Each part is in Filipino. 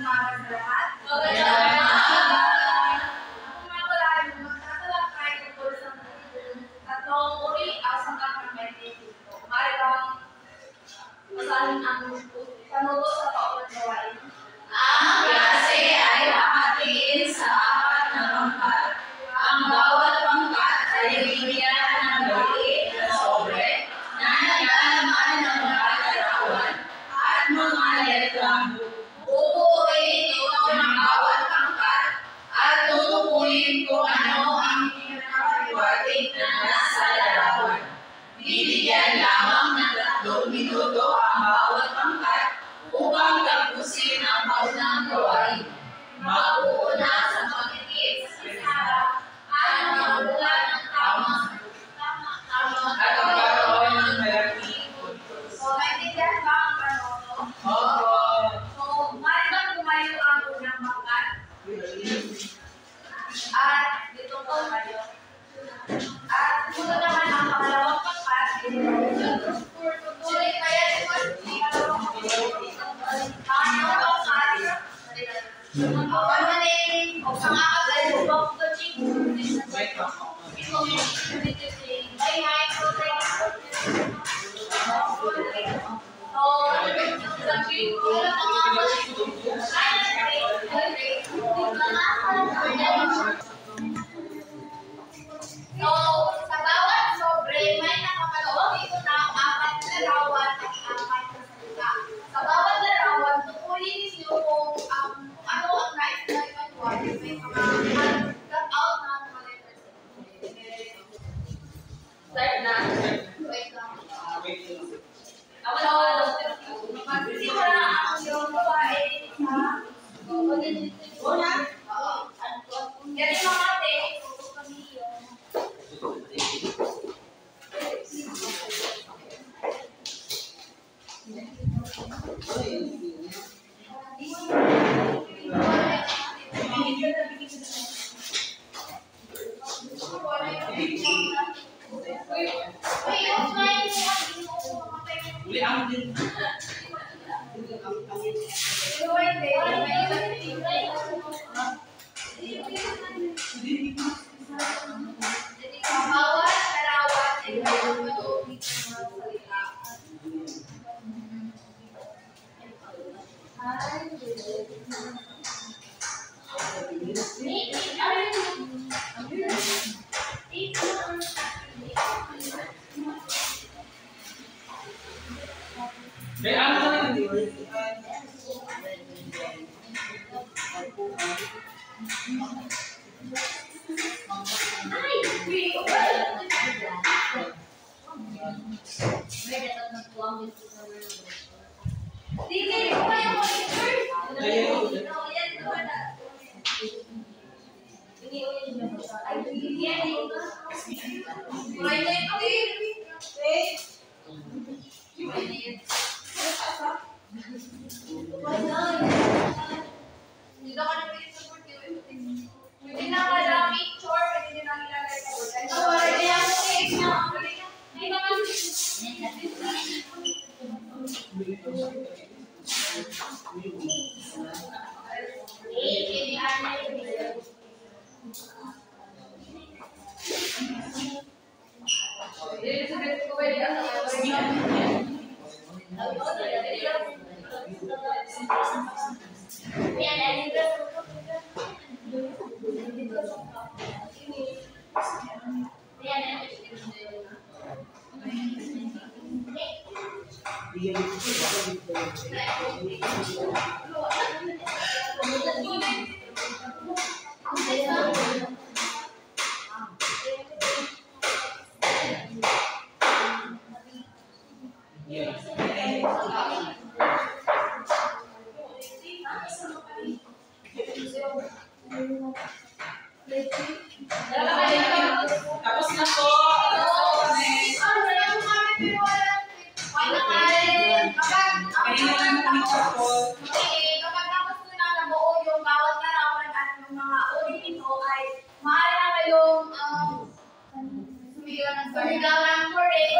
umaga sa lahat. Ako nga pala ay magtatalakay tungkol sa tatlong uri sa mga dito. Maaari bang masahin ang panuto sa paulat gawain? Ang klase ay hahatiin sa apat na pangkat. Ang bawat pangkat ay bibigyan ng maliit na sobre na naglalaman ng mga larawan at mga letra. Bubuuin ito ng bawat pangkat at tutukuyin kung ano ang pinakahiwatig na nasa larawan. Bibigyan lamang ng 3 minuto ang bawat pangkat upang tapusin ang paunang gawain. Mauuna sa pagkikit sa pisara at magulat ng tama at ang karoon ng malaking puntos. So, naintindihan ba ang panoto? Oo. So, maaari bang tumayo ang unang pangkat? At dito po kayo. At kung naman ang pangalawang pangkat, sulit pa yan ito. Pangalawang pangkat, pagmanayin o pangakagay o pagkaching, may microphone. So, sa bawat sobre, may nakapaloob dito ng 4 na larawan at 4 na salita. Sa bawat larawan, tukuyin ninyo kung ano ang nais na ipagawa. May mga cut out na mga letters. Start na. Wait lang. Magsisimula ang iyong gawain sa una. Ganito mga ate, tutok kami yun. Bawat larawan ay magpapaloob dito ng mga salita. Pwede na kada picture, pwede din ang ilalagay sa board. May mga Tapos na po. Kapag tapos ko na nabuo yung bawat larawan at yung mga uri nito ay maaari na kayong sumigaw ng correct.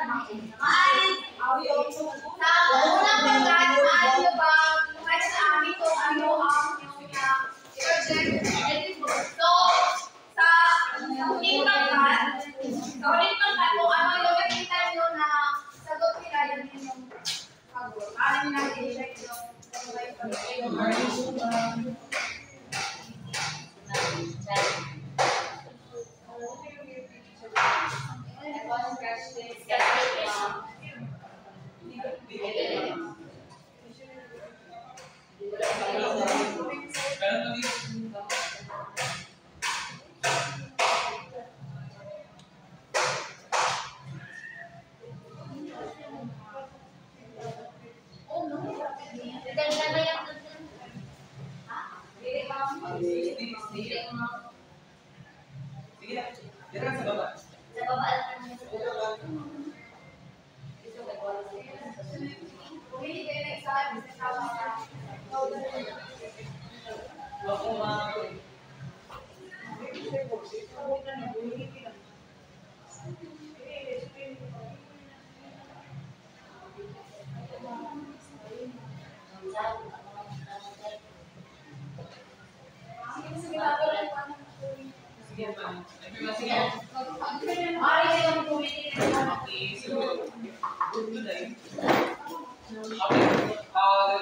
Sa unang pagkat, maaari ba lumay sa amin kung ano ang project? So, sa huling pagkat, kung ano yung nakita nyo na sagot nila, yun yung sagot. Maaari natin i-check yung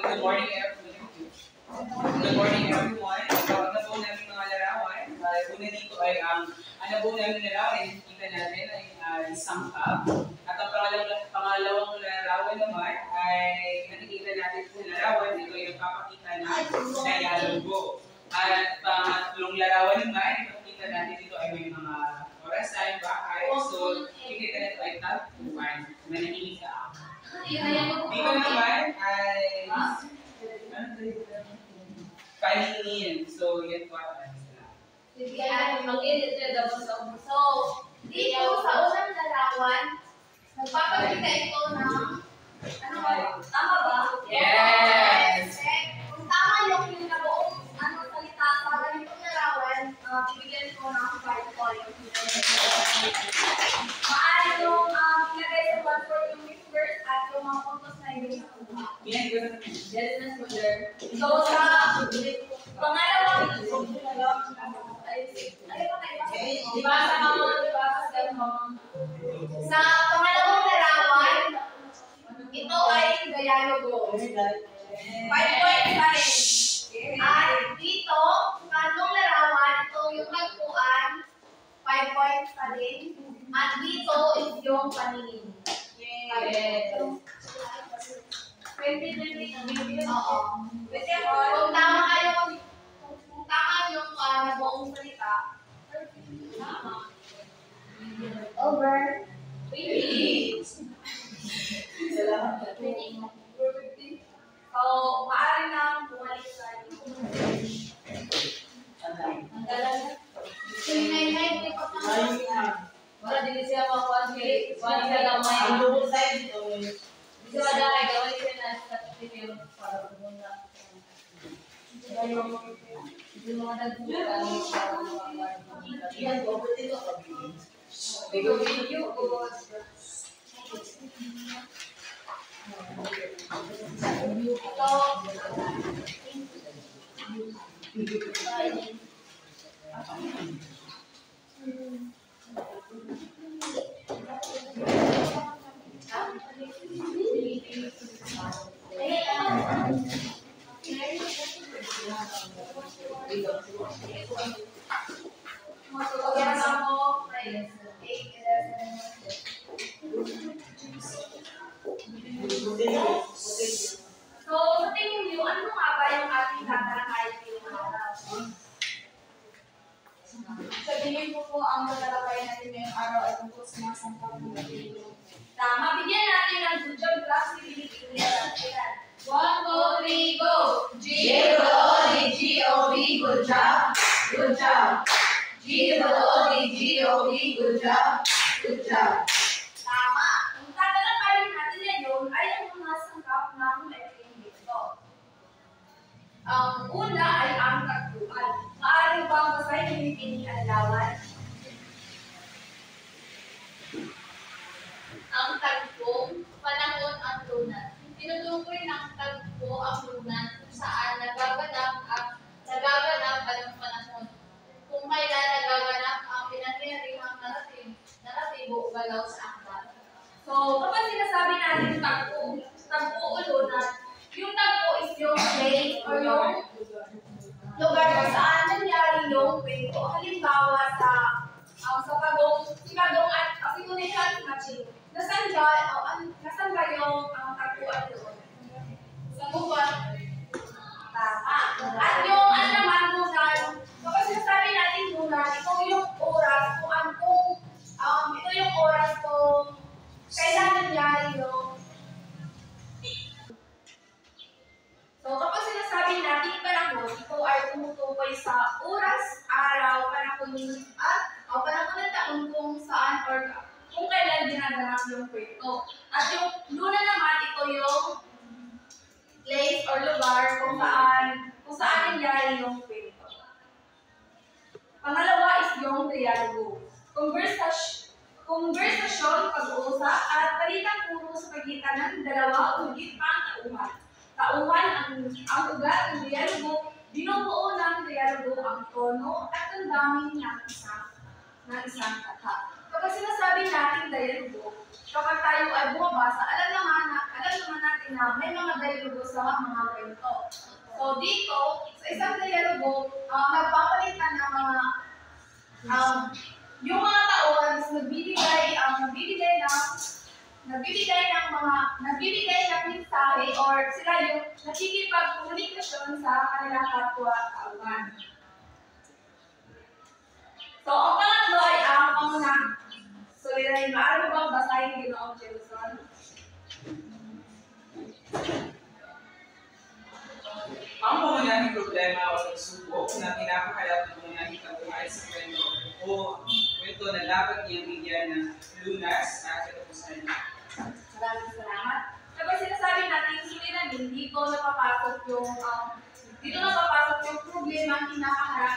Good morning, everyone. Good morning, everyone. So, ano po namin mga larawan? Una dito ay ano po namin larawan ay nakikita natin ay isang cup. At ang pangalawang larawan naman ay nakikita natin sa larawan, ito yung papakita ng dialogo. At pangatlong larawan naman, nakikita natin dito ay may mga orasan, bahay. So, nakikita natin ay tagpuan, manahimik ka. Dito naman ay paningin. So, yan po ang So, dito sa unang larawan, nagpapakita ito ng ano ba? Tama ba? Yes! Kung tama yung nabuong salita sa ganitong larawan, bibigyan ko ng 5 points. Maaari yung ilagay sa 1/4 yung verse at yung mga puntos na ibig sa kuha. So, sa pangalawang sa pangalawang larawan, ito ay dialogo. 5 points pa rin. At dito, pangalawang larawan, ito yung tagpuan, 5 points pa rin. At dito is yung paningin. Oo. Kung tama yung nabuong salita, over. So, maaari na bumalik sa Wala din siya makuha lang may siya dahil gawin siya na sa video para pumunta. Hindi mo nagpupunta video ko. So, sa tingin niyo, ano nga ba yung ating tatalakayin ngayong araw? Sabihin ko po ang tatalakayin natin ngayong araw ay tungkol sa mga sangkap ng Pilipino. Tama, bigyan natin ng good job class ni Pilipinas. 1, 2, 3, go! G-O-O-D-G-O-B, good job. Good job. G-O-O-D-G-O-B, good job. Good job. Tama. Ang tatalakayin natin ngayon ay ang mga sangkap ng lettering dito. Ang una ay ang tagpuan. Maaari bang basahin ni Adlawan? ang tagpo, panahon at lunan. Tinutukoy ng tagpo ang lunan kung saan nagaganap ang panahon. Kung kailan nagaganap ang pinangyarihang naratibo galaw sa aklat. So, kapag sinasabi natin tagpo o lunan, yung tagpo is yung place or yung lugar kung saan nangyari yung kwento. Halimbawa sa Pagong at Kasinunihan at Matching. Nasaan ba yung tagpuan doon? Sa buwan? Tama. At yung naman lunan, kapag sinasabi natin lunan, ito yung oras ito yung oras kung kailan nangyari yung. So, kapag sinasabi natin panahon, ito ay tumutukoy sa oras, araw, panahon ng taon kung saan or kung kailan ginaganap yung kwento. At yung luna naman, ito yung place or lugar kung saan nangyari yung kwento. Pangalawa is yung dialogo. Konversasyon, pag-uusap, at balitang puro sa pagitan ng dalawa o higit pang tauhan. Tauhan ang ugat ng dialogo, binubuo ng dialogo ang tono at ang daming ng isang kata. Kapag sinasabi natin dialogo, kapag tayo ay bumabasa, alam naman natin na may mga dialogo sa mga kwento. So dito, sa isang dialogo, nagpapalitan ng mga yung mga tauhan is nagbibigay ng mensahe or sila yung nakikipag-komunikasyon sa kanilang kapwa-tauhan. So, ang pangatlo ay ang pangunang suliranin. Maaari mo bang basahin Ginoong Jameson? Ang pangunahing problema o pagsubok na pinapakalat ng pangunahing pagkumain sa kwento o kwento na dapat niyang bigyan ng lunas at katapusan. Maraming salamat. Kapag sinasabi natin suliranin, dito napapasok yung problema kinakaharap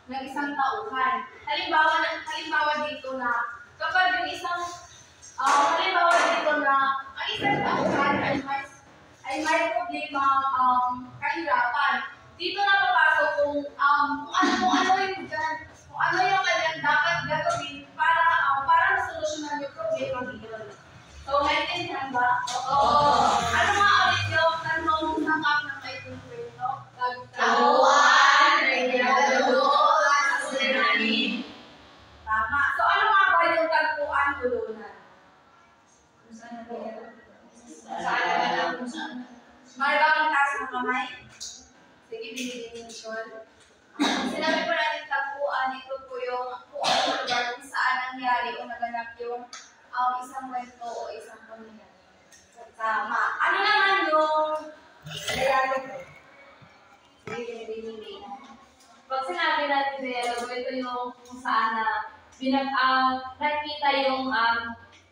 ng isang tauhan. Halimbawa dito na kapag yung isang ang isang tauhan ay may problema kahirapan. Dito napapasok kung ano yung kanyang dapat gagawin para masolusyonan yung problema dito. So, maintindihan ba? Oo. Ano nga ulit yung tanong sangkap ng may kwento? Tauhan, dialogo, at suliranin. Tama. So, ano nga ba yung tagpuan o lunan? May bang taas ng kamay? Sige, binigyan niyo Nicole. Sinabi po natin tagpuan, ito po yung kung ano lugar kung saan nangyari o naganap yung isang kwento o isang pamilya. Tama. Ano naman yung dialogo? Sige, binigyan niyo. Pag sinabi natin dialogo, ito yung kung saan nakita yung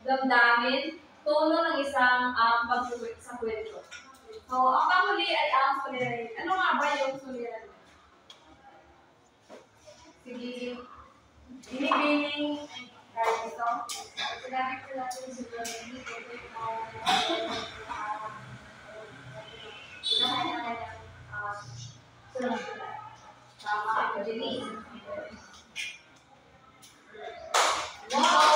damdamin, tono ng isang pagsuwit sa kwento. So, ang panghuli ay ang suliranin. Ano nga ba yung suliranin? Sige, binibining kahit ito. Sinabi ko natin yung suliranin. Tama, Denise. Wow!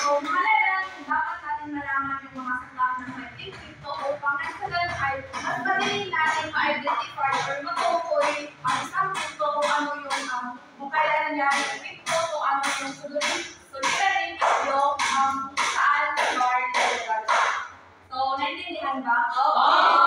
So, mahalagang dapat natin malaman yung mga sakap ng may kwento upang nasalan ay mas madali natin ma-identify or matukoy ang isang kwento kung ano yung kung kailan nangyari yung kwento, kung ano yung suliranin at yung saan lugar. So, naintindihan ba? Oo.